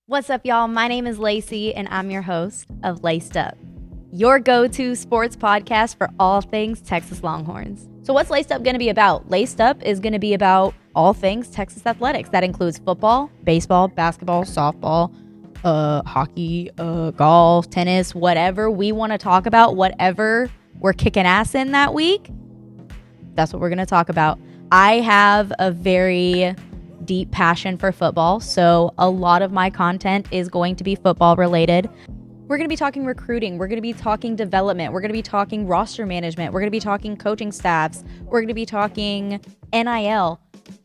What's up, y'all? My name is Laci, and I'm your host of Laced Up, your go-to sports podcast for all things Texas Longhorns. So what's Laced Up going to be about? Laced Up is going to be about all things Texas athletics. That includes football, baseball, basketball, softball, hockey, golf, tennis, whatever we want to talk about, whatever we're kicking ass in that week, that's what we're going to talk about. I have a very deep passion for football, so a lot of my content is going to be football related. We're going to be talking recruiting, we're going to be talking development, we're going to be talking roster management, we're going to be talking coaching staffs, we're going to be talking NIL,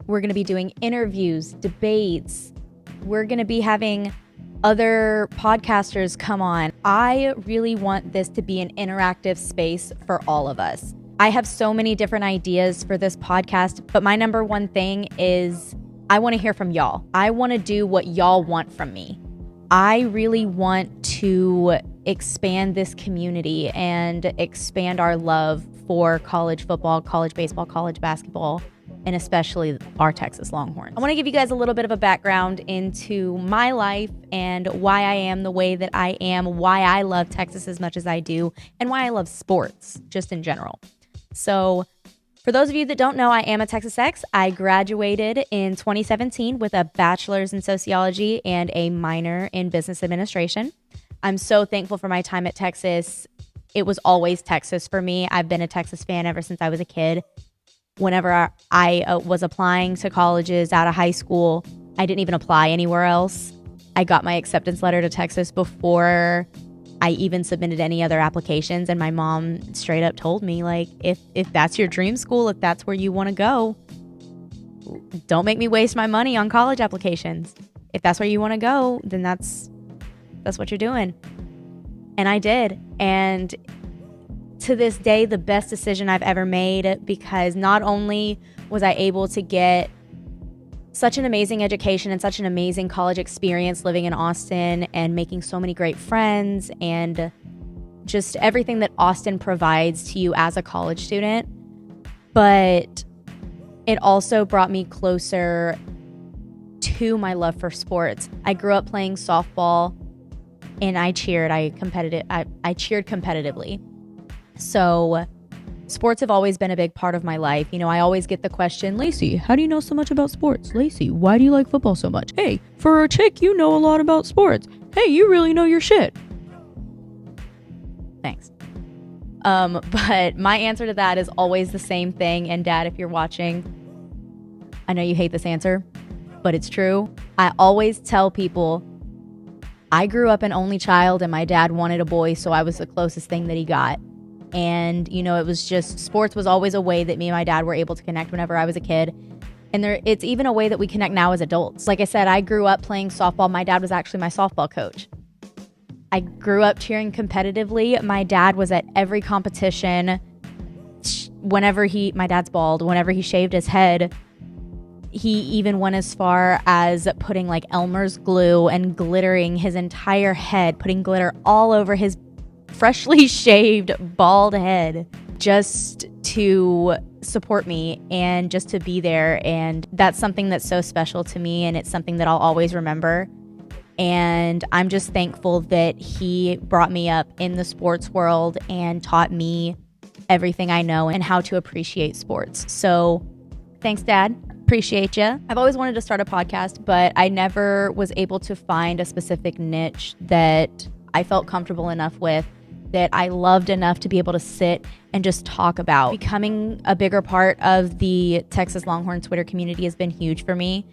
we're going to be doing interviews, debates, we're going to be having other podcasters come on. I really want this to be an interactive space for all of us. I have so many different ideas for this podcast, but my number one thing is I want to hear from y'all. I want to do what y'all want from me. I really want to expand this community and expand our love for college football, college baseball, college basketball, and especially our Texas Longhorns. I want to give you guys a little bit of a background into my life and why I am the way that I am, why I love Texas as much as I do, and why I love sports just in general. So for those of you that don't know, I am a Texas Ex. I graduated in 2017 with a bachelor's in sociology and a minor in business administration. I'm so thankful for my time at Texas. It was always Texas for me. I've been a Texas fan ever since I was a kid. Whenever I was applying to colleges out of high school, I didn't even apply anywhere else. I got my acceptance letter to Texas before I even submitted any other applications, and my mom straight up told me, like, if that's your dream school, if that's where you want to go, don't make me waste my money on college applications. If that's where you want to go, then that's what you're doing. And I did. And to this day, the best decision I've ever made, because not only was I able to get such an amazing education and such an amazing college experience living in Austin and making so many great friends and just everything that Austin provides to you as a college student, but it also brought me closer to my love for sports. I grew up playing softball and I cheered. I cheered competitively. So sports have always been a big part of my life. You know, I always get the question, Laci, how do you know so much about sports? Laci, why do you like football so much? Hey, for a chick, you know a lot about sports. Hey, you really know your shit. Thanks. But my answer to that is always the same thing. And Dad, if you're watching, I know you hate this answer, but it's true. I always tell people I grew up an only child and my dad wanted a boy, so I was the closest thing that he got. And, you know, it was just, sports was always a way that me and my dad were able to connect whenever I was a kid. And it's even a way that we connect now as adults. Like I said, I grew up playing softball. My dad was actually my softball coach. I grew up cheering competitively. My dad was at every competition. My dad's bald, whenever he shaved his head, he even went as far as putting like Elmer's glue and glittering his entire head, putting glitter all over his freshly shaved bald head just to support me and just to be there. And that's something that's so special to me, and it's something that I'll always remember. And I'm just thankful that he brought me up in the sports world and taught me everything I know and how to appreciate sports. So thanks, Dad. Appreciate you. I've always wanted to start a podcast, but I never was able to find a specific niche that I felt comfortable enough with, that I loved enough to be able to sit and just talk about. Becoming a bigger part of the Texas Longhorn Twitter community has been huge for me.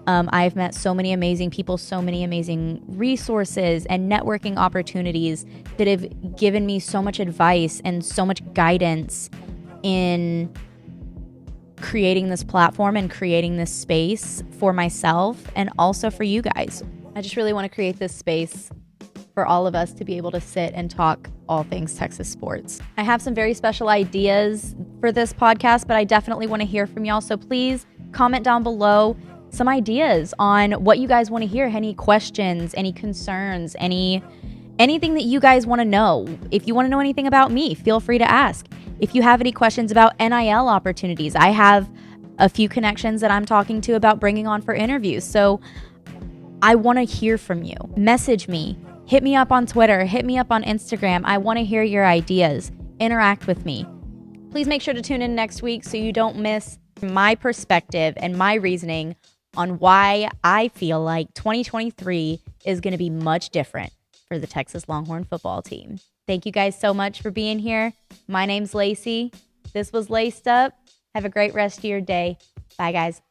I've met so many amazing people, so many amazing resources and networking opportunities that have given me so much advice and so much guidance in creating this platform and creating this space for myself and also for you guys. I just really want to create this space for all of us to be able to sit and talk all things Texas sports. I have some very special ideas for this podcast, but I definitely want to hear from y'all. So please comment down below some ideas on what you guys want to hear, any questions, any concerns, anything that you guys want to know. If you want to know anything about me, feel free to ask. If you have any questions about NIL opportunities, I have a few connections that I'm talking to about bringing on for interviews. So I want to hear from you. Message me. Hit me up on Twitter. Hit me up on Instagram. I want to hear your ideas. Interact with me. Please make sure to tune in next week so you don't miss my perspective and my reasoning on why I feel like 2023 is going to be much different for the Texas Longhorn football team. Thank you guys so much for being here. My name's Laci. This was Laced Up. Have a great rest of your day. Bye, guys.